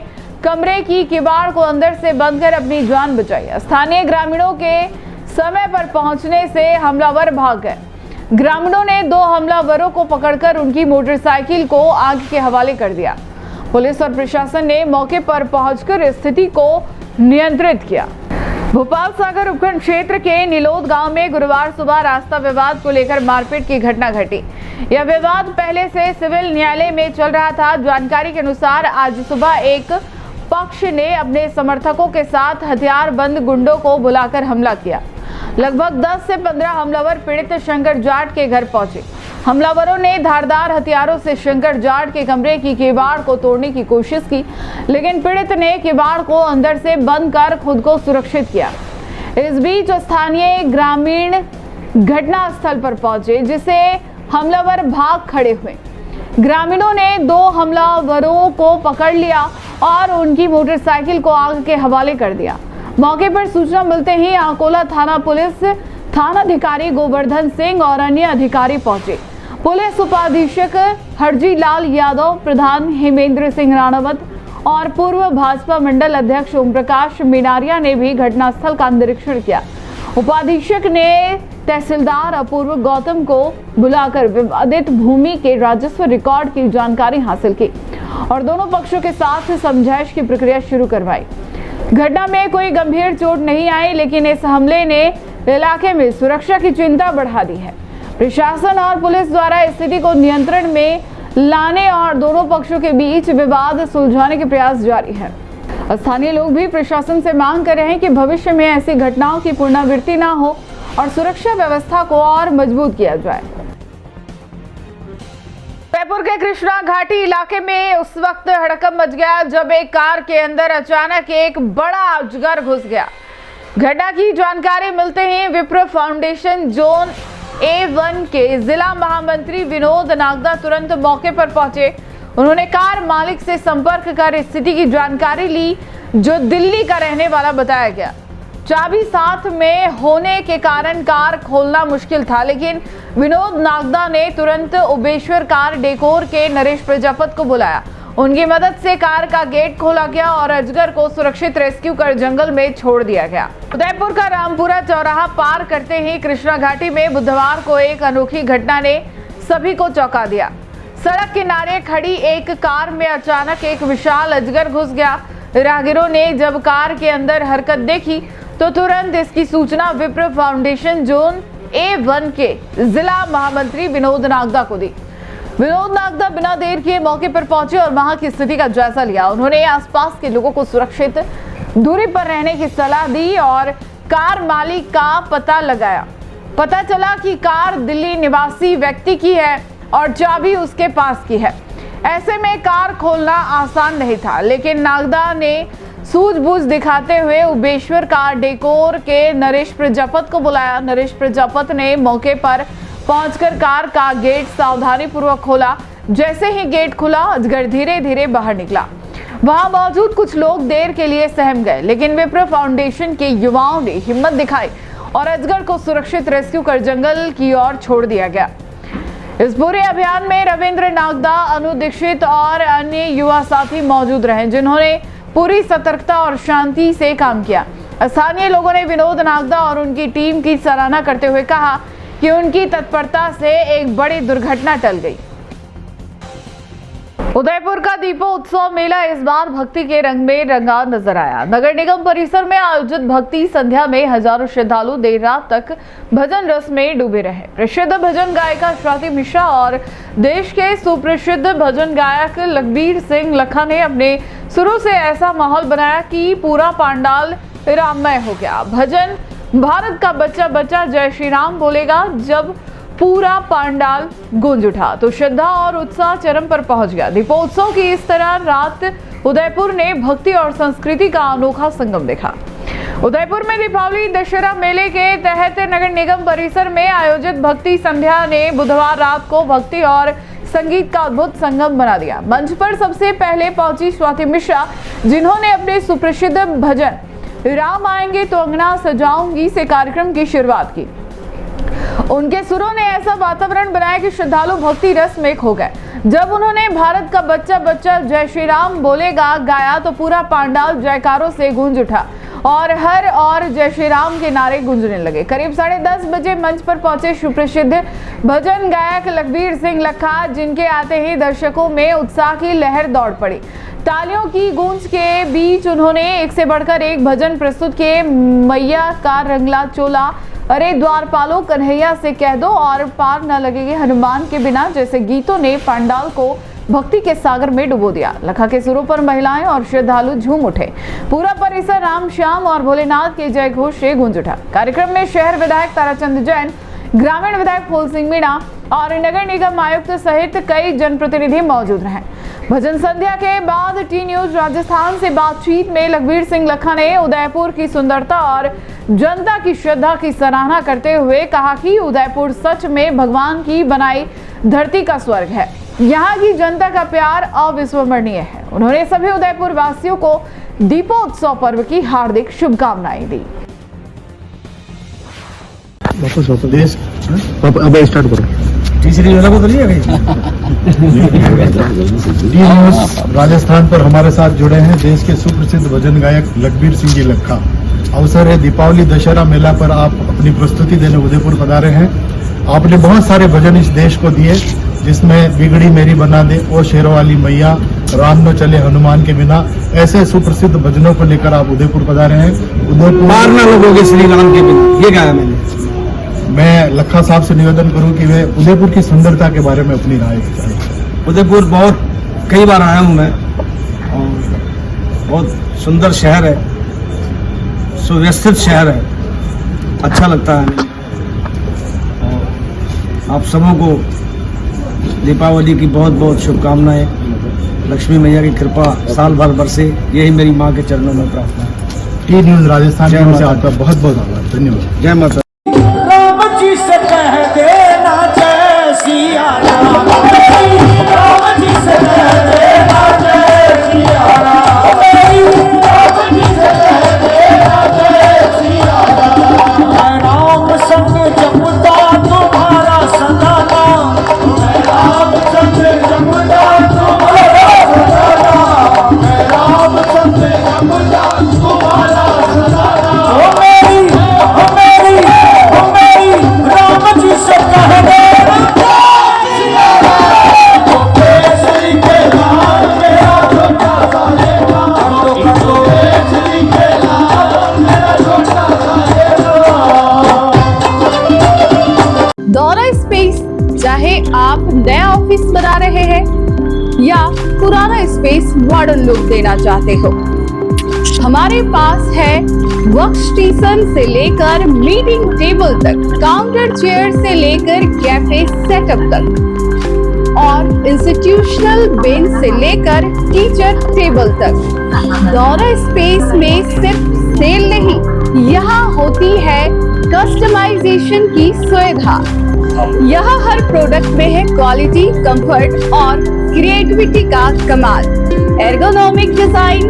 कमरे की किवाड़ को अंदर से बंद कर अपनी जान बचाई। स्थानीय ग्रामीणों के समय पर पहुंचने से हमलावर भाग गए। ग्रामीणों ने 2 हमलावरों को पकड़कर उनकी मोटरसाइकिल को आग के हवाले कर दिया। पुलिस और प्रशासन ने मौके पर पहुंचकर स्थिति को नियंत्रित किया। भोपाल सागर उपखंड क्षेत्र के निलोद गांव में गुरुवार सुबह रास्ता विवाद को लेकर मारपीट की घटना घटी। यह विवाद पहले से सिविल न्यायालय में चल रहा था। जानकारी के अनुसार आज सुबह एक पक्ष ने अपने समर्थकों के साथ हथियारबंद गुंडों को बुलाकर हमला किया। लगभग 10 से 15 हमलावर पीड़ित शंकर जाट के घर पहुंचे। हमलावरों ने धारदार हथियारों से शंकर जाट के कमरे की किवाड़ को तोड़ने की कोशिश की, लेकिन पीड़ित ने किवाड़ को अंदर से बंद कर खुद को सुरक्षित किया। इस बीच स्थानीय ग्रामीण घटनास्थल पर पहुंचे, जिसे हमलावर भाग खड़े हुए। ग्रामीणों ने 2 हमलावरों को पकड़ लिया और उनकी मोटरसाइकिल को आग के हवाले कर दिया। मौके पर सूचना मिलते ही आकोला थाना पुलिस थानाधिकारी गोवर्धन सिंह और अन्य अधिकारी पहुंचे। पुलिस उपाधीक्षक हरजी लाल यादव, प्रधान हेमेंद्र सिंह राणावत और पूर्व भाजपा मंडल अध्यक्ष ओम प्रकाश मीनारिया ने भी घटनास्थल का निरीक्षण किया। उपाधीक्षक ने तहसीलदार अपूर्व गौतम को बुलाकर विवादित भूमि के राजस्व रिकॉर्ड की जानकारी हासिल की और दोनों पक्षों के साथ समझाइश की प्रक्रिया शुरू करवाई। घटना में कोई गंभीर चोट नहीं आई, लेकिन इस हमले ने इलाके में सुरक्षा की चिंता बढ़ा दी है। प्रशासन और पुलिस द्वारा स्थिति को नियंत्रण में लाने और दोनों पक्षों के बीच विवाद सुलझाने के प्रयास जारी है। स्थानीय लोग भी प्रशासन से मांग कर रहे हैं कि भविष्य में ऐसी घटनाओं की पुनरावृत्ति न हो और सुरक्षा व्यवस्था को और मजबूत किया जाए। जयपुर के कृष्णा घाटी इलाके में उस वक्त हड़कंप मच गया जब एक कार के अंदर अचानक एक बड़ा अजगर घुस गया। घटना की जानकारी मिलते ही विप्रो फाउंडेशन जोन A1 के जिला महामंत्री विनोद नागदा तुरंत मौके पर पहुंचे। उन्होंने कार मालिक से संपर्क कर स्थिति की जानकारी ली, जो दिल्ली का रहने वाला बताया गया। चाबी साथ में होने के कारण कार खोलना मुश्किल था, लेकिन विनोद नागदा ने तुरंत उबेश्वर कार डेकोर के नरेश प्रजापत को बुलाया। उनकी मदद से कार का गेट खोला गया और अजगर को सुरक्षित रेस्क्यू कर जंगल में छोड़ दिया गया। उदयपुर का रामपुरा चौराहा पार करते ही कृष्णा घाटी में बुधवार को एक अनोखी घटना ने सभी को चौंका दिया। सड़क किनारे खड़ी एक कार में अचानक एक विशाल अजगर घुस गया। राहगीरों ने जब कार के अंदर हरकत देखी तो तुरंत इसकी सूचना विप्र फाउंडेशन जोन A1 के जिला महामंत्री विनोद नागदा को दी। विनोद नागदा बिना देर किए मौके पर पहुंचे और वहां की स्थिति का जायजा लिया। उन्होंने आसपास के लोगों को सुरक्षित दूरी पर रहने की सलाह दी और कार मालिक का पता लगाया। पता चला कि कार दिल्ली निवासी व्यक्ति की है और चाबी उसके पास की है। ऐसे में कार खोलना आसान नहीं था, लेकिन नागदा ने सूझबूझ दिखाते हुए उबेश्वर कार डेकोर के नरेश प्रजापत को बुलाया। नरेश प्रजापत ने मौके पर पहुंचकर कार का गेट सावधानी पूर्वक खोला। जैसे ही गेट खुला, अजगर धीरे धीरे बाहर निकला। वहां मौजूद कुछ लोग देर के लिए सहम गए, लेकिन विप्र फाउंडेशन के युवाओं ने हिम्मत दिखाई और अजगर को सुरक्षित रेस्क्यू कर जंगल की ओर छोड़ दिया गया। इस पूरे अभियान में रविंद्र नागदा, अनु दीक्षित और अन्य युवा साथी मौजूद रहे, जिन्होंने पूरी सतर्कता और शांति से काम किया। स्थानीय लोगों ने विनोद नागदा और उनकी टीम की सराहना करते हुए कहा कि उनकी तत्परता से एक बड़ी दुर्घटना टल गई। उदयपुर का दीपोत्सव मेला इस बार भक्ति के रंग में रंगा नजर आया। नगर निगम परिसर में आयोजित भक्ति संध्या में हजारों श्रद्धालु देर रात तक भजन रस में डूबे रहे। प्रसिद्ध भजन गायिका स्वाति मिश्रा और देश के सुप्रसिद्ध भजन गायक लखबीर सिंह लखा ने अपने सुरों से ऐसा माहौल बनाया कि पूरा पंडाल राममय हो गया। भजन भारत का बच्चा बच्चा जय श्री राम बोलेगा जब पूरा पंडाल गूंज उठा तो श्रद्धा और उत्साह चरम पर पहुंच गया। दीपोत्सव की इस तरह रात उदयपुर ने भक्ति और संस्कृति का अनोखा संगम देखा। उदयपुर में दीपावली दशहरा मेले के तहत नगर निगम परिसर में आयोजित भक्ति संध्या ने बुधवार रात को भक्ति और संगीत का अद्भुत संगम बना दिया। मंच पर सबसे पहले पहुंची स्वाति मिश्रा, जिन्होंने अपने सुप्रसिद्ध भजन राम आएंगे तो अंगना सजाऊंगी से कार्यक्रम की शुरुआत की। उनके सुरों ने ऐसा वातावरण बनाया कि श्रद्धालु भक्ति रस में खो गए। जब उन्होंने भारत का बच्चा बच्चा जय श्री राम बोलेगा गाया तो पूरा पंडाल जयकारों से गूंज उठा और हर और जय श्री राम के नारे गूंजने लगे। करीब 10:30 बजे मंच पर पहुंचे सुप्रसिद्ध भजन गायक लखबीर सिंह लखा, जिनके आते ही दर्शकों में उत्साह की लहर दौड़ पड़ी। तालियों की गूंज के बीच उन्होंने एक से बढ़कर एक भजन प्रस्तुत किए। मैया का रंगला चोला, अरे द्वारपालो कन्हैया से कह दो और पार न लगेगी हनुमान के बिना जैसे गीतों ने पंडाल को भक्ति के सागर में डुबो दिया। लखा के सुरों पर महिलाएं और श्रद्धालु झूम उठे। पूरा परिसर राम श्याम और भोलेनाथ के जय घोष से गूंज उठा। कार्यक्रम में शहर विधायक ताराचंद जैन, ग्रामीण विधायक फूल सिंह मीणा और नगर निगम आयुक्त सहित कई जनप्रतिनिधि मौजूद रहे। भजन संध्या के बाद टी न्यूज राजस्थान से बातचीत में लखबीर सिंह लखा ने उदयपुर की सुंदरता और जनता की श्रद्धा की सराहना करते हुए कहा कि उदयपुर सच में भगवान की बनाई धरती का स्वर्ग है। यहाँ की जनता का प्यार अविस्मरणीय है। उन्होंने सभी उदयपुर वासियों को दीपोत्सव पर्व की हार्दिक शुभकामनाएं दी। अब स्टार्ट करो। राजस्थान पर हमारे साथ जुड़े हैं देश के सुप्रसिद्ध भजन गायक लखबीर सिंह जी लखा। अवसर है दीपावली दशहरा मेला पर आप अपनी प्रस्तुति देने उदयपुर पधारे हैं। आपने बहुत सारे भजन इस देश को दिए, जिसमें बिगड़ी मेरी बना दे, ओ शेरों वाली मैया, राम न चले हनुमान के बिना, ऐसे सुप्रसिद्ध भजनों को लेकर आप उदयपुर पधारे हैं। उदयपुर मारना लोगों श्री राम के बिना, ये गाया मैंने। मैं लखा साहब से निवेदन करूं कि वे उदयपुर की सुंदरता के बारे में अपनी राय बताएं। उदयपुर बहुत कई बार आया हूं मैं और बहुत सुंदर शहर है, सुव्यवस्थित शहर है, अच्छा लगता है। और आप सबों को दीपावली की बहुत बहुत शुभकामनाएं। लक्ष्मी मैया की कृपा साल भर बरसे, यही मेरी माँ के चरणों में प्रार्थना है। टी न्यूज राजस्थान की ओर से आपका बहुत बहुत आभार, धन्यवाद। जय माता। ओ मेरी में आप नया ऑफिस बना रहे हैं या पुराना स्पेस मॉडर्न लुक देना चाहते हो, हमारे पास है वर्क स्टेशन से लेकर मीटिंग टेबल तक, काउंटर चेयर से लेकर कैफे सेटअप तक और इंस्टीट्यूशनल बेंच से लेकर टीचर टेबल तक। दौरा स्पेस में सिर्फ सेल नहीं, यहाँ होती है कस्टमाइजेशन की सुविधा। यहाँ हर प्रोडक्ट में है क्वालिटी, कंफर्ट और क्रिएटिविटी का कमाल। Ergonomic design,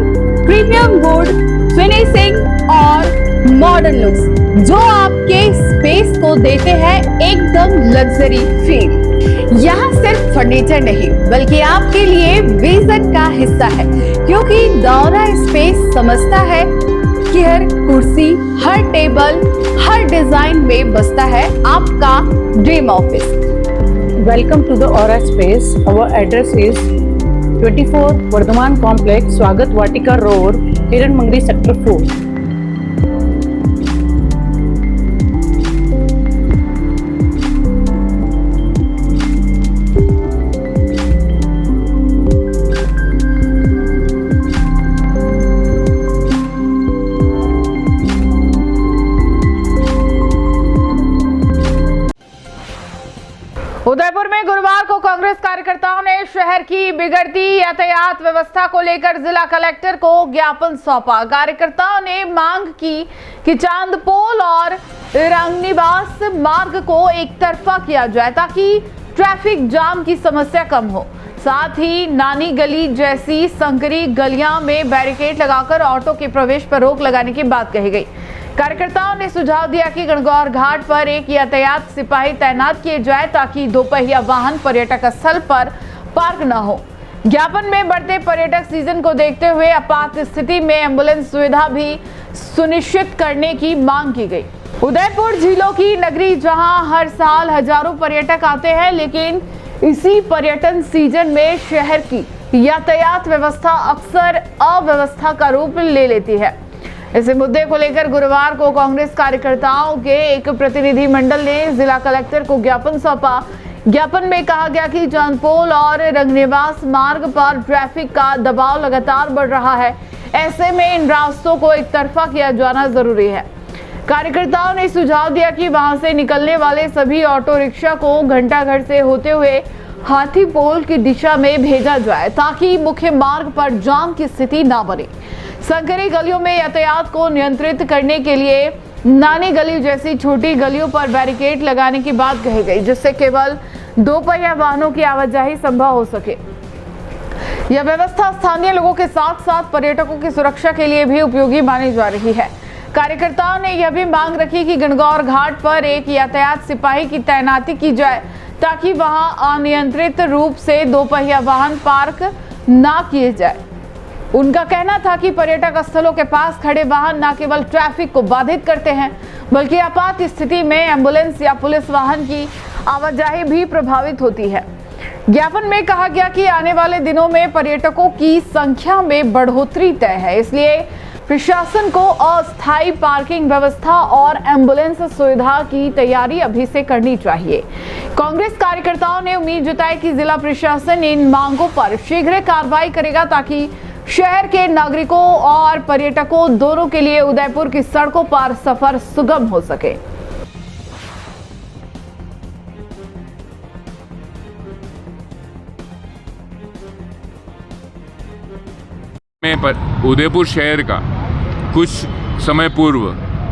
premium would finishing और मॉडर्न लुक्स जो आपके स्पेस को देते हैं एकदम लग्जरी फील। यहाँ सिर्फ फर्नीचर नहीं बल्कि आपके लिए विजन का हिस्सा है, क्योंकि दौरा स्पेस समझता है कि हर कुर्सी, हर टेबल, हर डिजाइन में बसता है आपका dream office. Welcome to the Aura Space. Our address is 24 Vardhaman complex, Swagat Vatika road, हिरन मंगरी सेक्टर 4। उदयपुर में गुरुवार को कांग्रेस कार्यकर्ताओं ने शहर की बिगड़ती यातायात व्यवस्था को लेकर जिला कलेक्टर को ज्ञापन सौंपा। कार्यकर्ताओं ने मांग की कि चांदपोल और रंगनिवास मार्ग को एक तरफा किया जाए ताकि ट्रैफिक जाम की समस्या कम हो। साथ ही नानी गली जैसी संकरी गलियां में बैरिकेड लगाकर ऑटो के प्रवेश पर रोक लगाने की बात कही गई। कार्यकर्ताओं ने सुझाव दिया कि गणगौर घाट पर एक यातायात सिपाही तैनात किए जाए ताकि दोपहिया वाहन पर्यटक स्थल पर पार्क न हो। ज्ञापन में बढ़ते पर्यटक सीजन को देखते हुए आपात स्थिति में एम्बुलेंस सुविधा भी सुनिश्चित करने की मांग की गई। उदयपुर झीलों की नगरी, जहां हर साल हजारों पर्यटक आते हैं, लेकिन इसी पर्यटन सीजन में शहर की यातायात व्यवस्था अक्सर अव्यवस्था का रूप ले लेती है। इस मुद्दे को लेकर गुरुवार को कांग्रेस कार्यकर्ताओं के एक प्रतिनिधि मंडल ने जिला कलेक्टर को ज्ञापन सौंपा। ज्ञापन में कहा गया कि चांदपोल और रंगनिवास मार्ग पर ट्रैफिक का दबाव लगातार बढ़ रहा है। ऐसे में इन रास्तों को एक तरफा किया जाना जरूरी है। कार्यकर्ताओं ने सुझाव दिया कि वहां से निकलने वाले सभी ऑटो रिक्शा को घंटाघर से होते हुए हाथीपोल की दिशा में भेजा जाए ताकि मुख्य मार्ग पर जाम की स्थिति न बने। संकरी गलियों में यातायात को नियंत्रित करने के लिए नानी गली जैसी छोटी गलियों पर बैरिकेड लगाने की बात कही गई, जिससे केवल दोपहिया वाहनों की आवाजाही संभव हो सके। यह व्यवस्था स्थानीय लोगों के साथ साथ पर्यटकों की सुरक्षा के लिए भी उपयोगी मानी जा रही है। कार्यकर्ताओं ने यह भी मांग रखी कि गणगौर घाट पर एक यातायात सिपाही की तैनाती की जाए ताकि वहां अनियंत्रित रूप से दोपहिया वाहन पार्क ना किए जाए। उनका कहना था कि पर्यटक स्थलों के पास खड़े वाहन न केवल ट्रैफिक को बाधित करते हैं, बल्कि आपात स्थिति में एम्बुलेंस या पुलिस वाहन की आवाजाही भी प्रभावित होती है। ज्ञापन में कहा गया कि आने वाले दिनों में पर्यटकों की संख्या में बढ़ोतरी तय है, इसलिए प्रशासन को अस्थायी पार्किंग व्यवस्था और एम्बुलेंस सुविधा की तैयारी अभी से करनी चाहिए। कांग्रेस कार्यकर्ताओं ने उम्मीद जताई कि जिला प्रशासन इन मांगों पर शीघ्र कार्रवाई करेगा ताकि शहर के नागरिकों और पर्यटकों दोनों के लिए उदयपुर की सड़कों पर सफर सुगम हो सके। उदयपुर शहर का कुछ समय पूर्व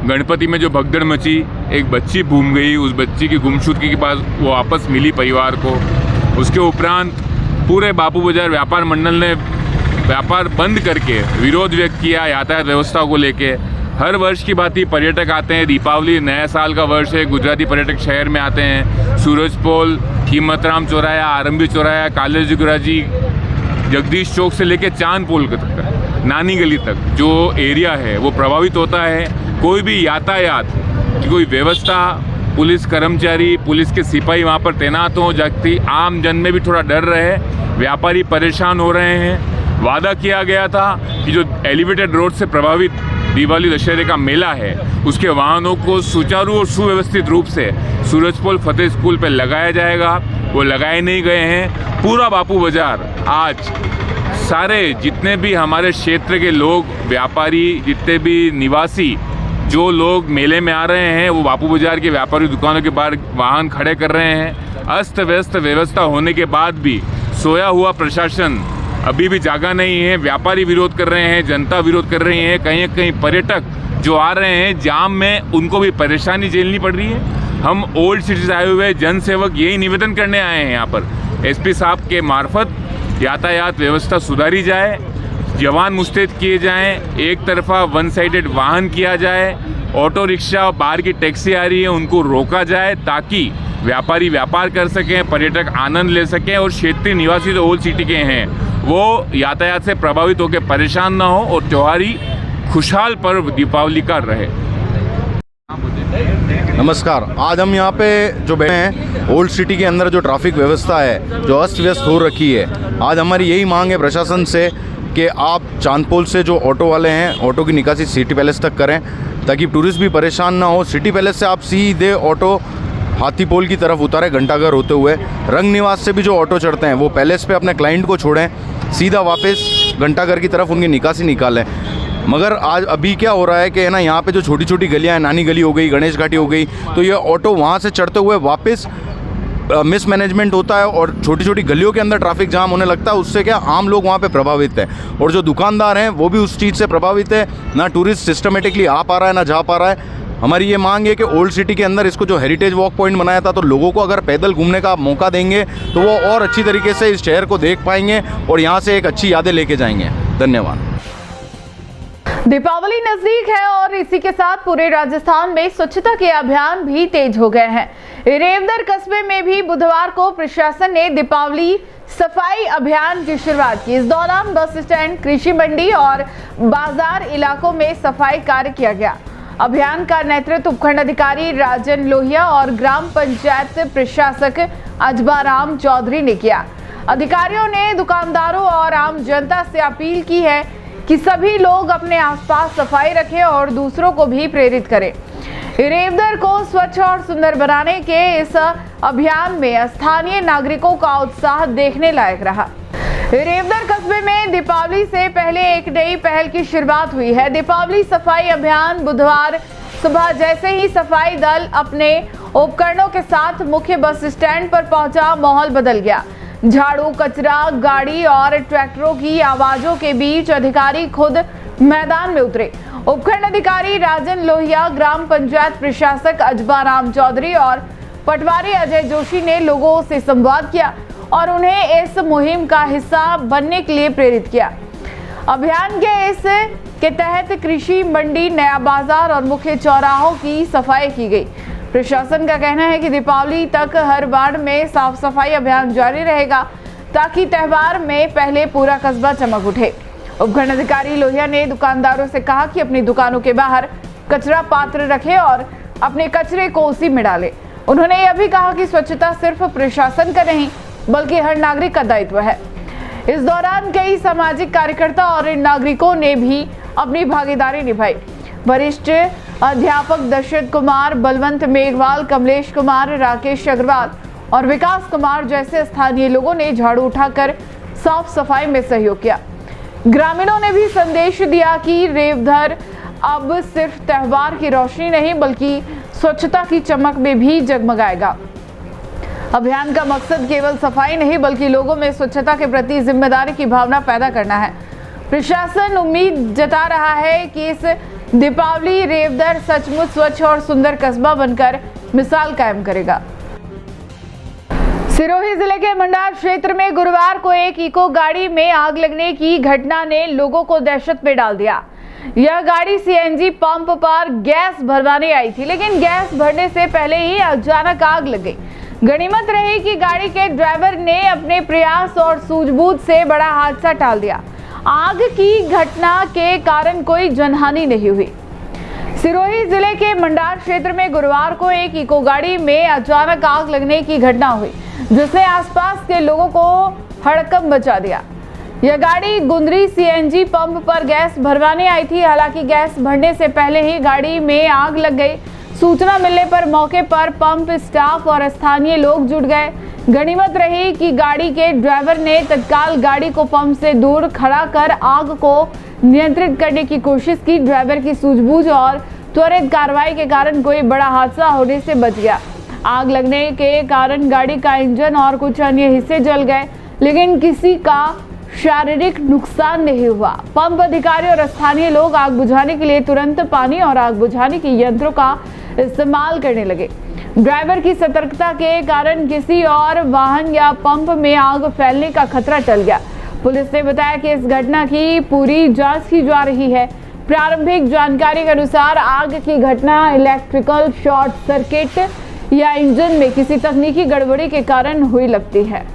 गणपति में जो भगदड़ मची, एक बच्ची घूम गई, उस बच्ची की गुमशुदगी के बाद वो वापस मिली परिवार को। उसके उपरांत पूरे बापू बाजार व्यापार मंडल ने व्यापार बंद करके विरोध व्यक्त किया यातायात व्यवस्था को लेके। हर वर्ष की भांति पर्यटक आते हैं, दीपावली नया साल का वर्ष है, गुजराती पर्यटक शहर में आते हैं। सूरजपोल, कीमतराम चौराया, आरंभी चौराया, कालेज गुराजी, जगदीश चौक से लेके चांदपोल तक, नानी गली तक जो एरिया है वो प्रभावित होता है। कोई भी यातायात की कोई व्यवस्था, पुलिस कर्मचारी, पुलिस के सिपाही वहाँ पर तैनात हों, जाती आम जन में भी थोड़ा डर रहे। व्यापारी परेशान हो रहे हैं। वादा किया गया था कि जो एलिवेटेड रोड से प्रभावित दिवाली दशहरे का मेला है उसके वाहनों को सुचारू और सुव्यवस्थित रूप से सूरजपोल फतेह स्कूल पर लगाया जाएगा। वो लगाए नहीं गए हैं। पूरा बापू बाजार आज सारे जितने भी हमारे क्षेत्र के लोग, व्यापारी, जितने भी निवासी जो लोग मेले में आ रहे हैं, वो बापू बाजार के व्यापारी दुकानों के बाहर वाहन खड़े कर रहे हैं। अस्त व्यस्त व्यवस्था होने के बाद भी सोया हुआ प्रशासन अभी भी जागा नहीं है। व्यापारी विरोध कर रहे हैं, जनता विरोध कर रही है। कहीं कहीं पर्यटक जो आ रहे हैं जाम में, उनको भी परेशानी झेलनी पड़ रही है। हम ओल्ड सिटी से आए हुए जनसेवक यही निवेदन करने आए हैं यहाँ पर, एसपी साहब के मार्फत यातायात व्यवस्था सुधारी जाए, जवान मुस्तैद किए जाएं, एक तरफा वन साइडेड वाहन किया जाए, ऑटो रिक्शा और बाहर की टैक्सी आ रही है उनको रोका जाए ताकि व्यापारी व्यापार कर सकें, पर्यटक आनंद ले सकें और क्षेत्रीय निवासी जो ओल्ड सिटी के हैं वो यातायात से प्रभावित होकर परेशान ना हो और त्योहारी खुशहाल पर्व दीपावली का रहे। नमस्कार, आज हम यहाँ पे जो बैठे हैं ओल्ड सिटी के अंदर जो ट्रैफिक व्यवस्था है जो अस्त व्यस्त हो रखी है, आज हमारी यही मांग है प्रशासन से कि आप चांदपोल से जो ऑटो वाले हैं ऑटो की निकासी सिटी पैलेस तक करें ताकि टूरिस्ट भी परेशान ना हो। सिटी पैलेस से आप सीधे ऑटो हाथीपोल की तरफ उतारें घंटाघर होते हुए। रंग निवास से भी जो ऑटो चढ़ते हैं वो पैलेस पे अपने क्लाइंट को छोड़ें, सीधा वापस घंटाघर की तरफ उनकी निकासी निकालें। मगर आज अभी क्या हो रहा है कि है ना, यहाँ पे जो छोटी छोटी गलियाँ हैं, नानी गली हो गई, गणेश घाटी हो गई, तो ये ऑटो वहाँ से चढ़ते हुए वापस मिसमैनेजमेंट होता है और छोटी छोटी गलियों के अंदर ट्रैफिक जाम होने लगता है। उससे क्या आम लोग वहाँ पे प्रभावित है और जो दुकानदार हैं वो भी उस चीज़ से प्रभावित है। ना टूरिस्ट सिस्टमेटिकली आ पा रहा है ना जा पा रहा है। हमारी ये मांग है कि ओल्ड सिटी के अंदर इसको जो हेरिटेज वॉक पॉइंट बनाया था, तो लोगों को अगर पैदल घूमने का मौका देंगे तो वो और अच्छी तरीके से इस शहर को देख पाएंगे और यहाँ से एक अच्छी यादें लेके जाएंगे। धन्यवाद। दीपावली नजदीक है और इसी के साथ पूरे राजस्थान में स्वच्छता के अभियान भी तेज हो गए हैं। रेवदर कस्बे में भी बुधवार को प्रशासन ने दीपावली सफाई अभियान की शुरुआत की। इस दौरान बस स्टैंड, कृषि मंडी और बाजार इलाकों में सफाई कार्य किया गया। अभियान का नेतृत्व उपखंड अधिकारी राजन लोहिया और ग्राम पंचायत प्रशासक अजबाराम चौधरी ने किया। अधिकारियों ने दुकानदारों और आम जनता से अपील की है कि सभी लोग अपने आसपास सफाई रखें और दूसरों को भी प्रेरित करें। रेवदर को स्वच्छ और सुंदर बनाने के इस अभियान में स्थानीय नागरिकों का उत्साह देखने लायक रहा। रेवदर कस्बे में दीपावली से पहले एक नई पहल की शुरुआत हुई है। दीपावली सफाई अभियान बुधवार सुबह जैसे ही सफाई दल अपने उपकरणों के साथ मुख्य बस स्टैंड पर पहुंचा, माहौल बदल गया। झाड़ू, कचरा गाड़ी और ट्रैक्टरों की आवाजों के बीच अधिकारी खुद मैदान में उतरे। उपखंड अधिकारी राजन लोहिया, ग्राम पंचायत प्रशासक अजबाराम चौधरी और पटवारी अजय जोशी ने लोगों से संवाद किया और उन्हें इस मुहिम का हिस्सा बनने के लिए प्रेरित किया। अभियान के तहत कृषि मंडी, नया बाजार और मुख्य चौराहों की सफाई की गई। प्रशासन का कहना है कि दीपावली तक हर वार्ड में साफ सफाई अभियान जारी रहेगा ताकि त्योहार में पहले पूरा कस्बा चमक उठे। उपखंड अधिकारी लोहिया ने दुकानदारों से कहा कि अपनी दुकानों के बाहर कचरा पात्र रखें और अपने कचरे को उसी में डालें। उन्होंने यह भी कहा कि स्वच्छता सिर्फ प्रशासन का नहीं बल्कि हर नागरिक का दायित्व है। इस दौरान कई सामाजिक कार्यकर्ता और नागरिकों ने भी अपनी भागीदारी निभाई। वरिष्ठ अध्यापक दशरथ कुमार, बलवंत मेघवाल, कमलेश कुमार, राकेश अग्रवाल और विकास कुमार जैसे स्थानीय लोगों ने झाड़ू उठाकर साफ सफाई में सहयोग किया। ग्रामीणों ने भी संदेश दिया कि रेवदर अब सिर्फ त्योहार की रोशनी नहीं बल्कि स्वच्छता की चमक में भी जगमगाएगा। अभियान का मकसद केवल सफाई नहीं बल्कि लोगों में स्वच्छता के प्रति जिम्मेदारी की भावना पैदा करना है। प्रशासन उम्मीद जता रहा है कि इस दीपावली रेवदर सचमुच स्वच्छ और सुंदर कस्बा बनकर मिसाल कायम करेगा। सिरोही जिले के मंडार क्षेत्र में गुरुवार को एक इको गाड़ी में आग लगने की घटना ने लोगों को दहशत में डाल दिया। यह गाड़ी सीएनजी पंप पर गैस भरवाने आई थी, लेकिन गैस भरने से पहले ही अचानक आग लग गई। गनीमत रही कि गाड़ी के ड्राइवर ने अपने प्रयास और सूझबूझ से बड़ा हादसा टाल दिया। आग की घटना के कारण कोई जनहानि नहीं हुई। सिरोही जिले के मंडार क्षेत्र में गुरुवार को एक इको गाड़ी में अचानक आग लगने की घटना हुई, जिसने आसपास के लोगों को हड़कंप मचा दिया। यह गाड़ी गुंदरी सीएनजी पंप पर गैस भरवाने आई थी। हालांकि गैस भरने से पहले ही गाड़ी में आग लग गई। सूचना मिलने पर मौके पर पंप स्टाफ और स्थानीय लोग जुट गए। गनीमत रही कि गाड़ी के ड्राइवर ने तत्काल गाड़ी को पंप से दूर खड़ा कर आग को नियंत्रित करने की कोशिश की। ड्राइवर की सूझबूझ और त्वरित कार्रवाई के कारण कोई बड़ा हादसा होने से बच गया। आग लगने के कारण गाड़ी का इंजन और कुछ अन्य हिस्से जल गए, लेकिन किसी का शारीरिक नुकसान नहीं हुआ। पंप अधिकारी और स्थानीय लोग आग बुझाने के लिए तुरंत पानी और आग बुझाने के यंत्रों का इस्तेमाल करने लगे। ड्राइवर की सतर्कता के कारण किसी और वाहन या पंप में आग फैलने का खतरा टल गया। पुलिस ने बताया कि इस घटना की पूरी जांच की जा रही है। प्रारंभिक जानकारी के अनुसार आग की घटना इलेक्ट्रिकल शॉर्ट सर्किट या इंजन में किसी तकनीकी गड़बड़ी के कारण हुई लगती है।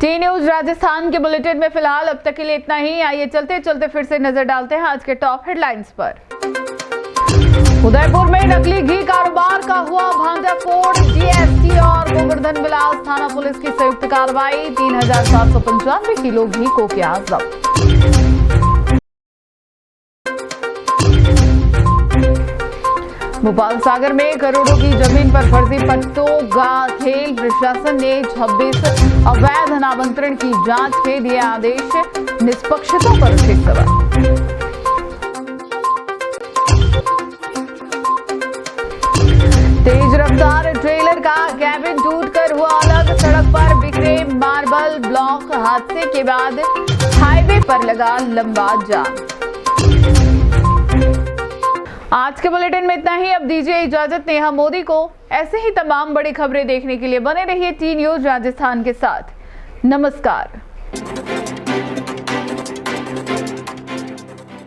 टी न्यूज राजस्थान के बुलेटिन में फिलहाल अब तक के लिए इतना ही। आइए चलते चलते फिर से नजर डालते हैं आज के टॉप हेडलाइंस पर। उदयपुर में नकली घी कारोबार का हुआ भांडाफोड़। जीएसटी और गोवर्धन विलास थाना पुलिस की संयुक्त कार्रवाई। 3795 किलो घी को किया जब्त। भोपाल सागर में करोड़ों की जमीन पर फर्जी पट्टों का खेल। प्रशासन ने 26 अवैध नामांतरण की जांच के दिए आदेश। निष्पक्षता पर उठे सवाल। तेज रफ्तार ट्रेलर का कैबिन टूटकर हुआ अलग। सड़क पर बिखरे मार्बल ब्लॉक। हादसे के बाद हाईवे पर लगा लंबा जाम। आज के बुलेटिन में इतना ही। अब दीजिए इजाजत नेहा मोदी को। ऐसे ही तमाम बड़ी खबरें देखने के लिए बने रहिए टी न्यूज राजस्थान के साथ। नमस्कार।